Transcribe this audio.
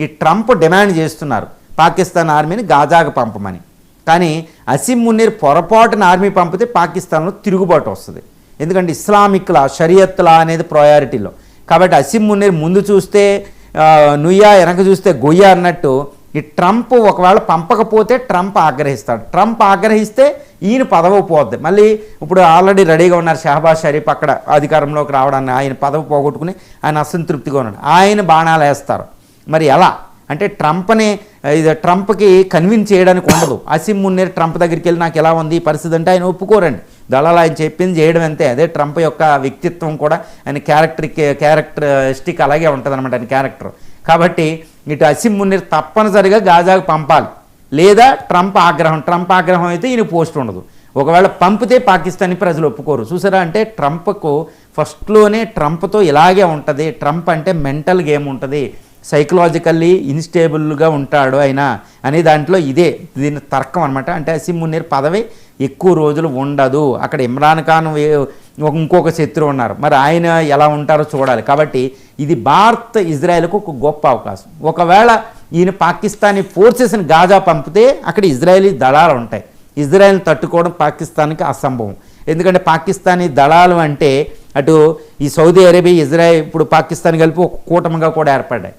ఈ Trump demand చేస్తున్నారు పాకిస్తాన్ ఆర్మీని గాజాకు పంపమని. కానీ అసీం మునీర్ పొరపాటున ఆర్మీ పంపితే పాకిస్తాన్లో తిరుగుబాటు వస్తుంది. ఎందుకంటే ఇస్లామిక్ లా, షరియత్ లా అనేది ప్రయారిటీలో. కాబట్టి అసీం మునీర్ ముందు చూస్తే నుయ్యా, వెనక చూస్తే గొయ్య అన్నట్టు ఈ ట్రంప్ ఒకవేళ పంపకపోతే ట్రంప్ ఆగ్రహిస్తాడు. ట్రంప్ ఆగ్రహిస్తే ఈయన పదవి పోద్ది. మళ్ళీ ఇప్పుడు ఆల్రెడీ రెడీగా ఉన్నారు షహబాజ్ షరీఫ్ అక్కడ అధికారంలోకి రావడానికి. ఆయన పదవి పోగొట్టుకుని ఆయన అసంతృప్తిగా ఉన్నాడు. ఆయన బాణాలు వేస్తారు. మరి ఎలా అంటే ట్రంప్కి కన్విన్స్ చేయడానికి ఉండదు. అసీం మునీర్ ట్రంప్ దగ్గరికి వెళ్ళి నాకు ఎలా ఉంది ఈ పరిస్థితి అంటే ఆయన ఒప్పుకోరండి. దళాలు ఆయన చెప్పింది చేయడం అంతే. అదే ట్రంప్ యొక్క వ్యక్తిత్వం కూడా, ఆయన క్యారెక్టరిస్టిక్ అలాగే ఉంటుంది అనమాట ఆయన క్యారెక్టర్. కాబట్టి ఇటు అసీం మునీర్ తప్పనిసరిగా గాజాకు పంపాలి, లేదా ట్రంప్ ఆగ్రహం అయితే ఈయన పోస్ట్ ఉండదు. ఒకవేళ పంపితే పాకిస్తానీ ప్రజలు ఒప్పుకోరు. చూసారా, అంటే ట్రంప్కు ఫస్ట్లోనే ట్రంప్తో ఇలాగే ఉంటుంది. ట్రంప్ అంటే మెంటల్ గేమ్ ఉంటుంది, సైకలాజికల్లీ ఇన్స్టేబుల్గా ఉంటాడు ఆయన అనే దాంట్లో దీని తర్కం అనమాట. అంటే అసీం మునీర్ పదవి ఎక్కువ రోజులు ఉండదు. అక్కడ ఇమ్రాన్ ఖాన్ ఇంకొక శత్రువు ఉన్నారు, మరి ఆయన ఎలా ఉంటారో చూడాలి. కాబట్టి ఇది భారత్ ఇజ్రాయెల్కు ఒక గొప్ప అవకాశం. ఒకవేళ ఈయన పాకిస్తానీ ఫోర్సెస్ని గాజా పంపితే అక్కడ ఇజ్రాయేలీ దళాలు ఉంటాయి. ఇజ్రాయెల్ని తట్టుకోవడం పాకిస్తాన్కి అసంభవం. ఎందుకంటే పాకిస్తానీ దళాలు అంటే అటు ఈ సౌదీ అరేబియా, ఇజ్రాయెల్ ఇప్పుడు పాకిస్తాన్ కలిపి ఒక కూటమిగా కూడా ఏర్పడ్డాయి.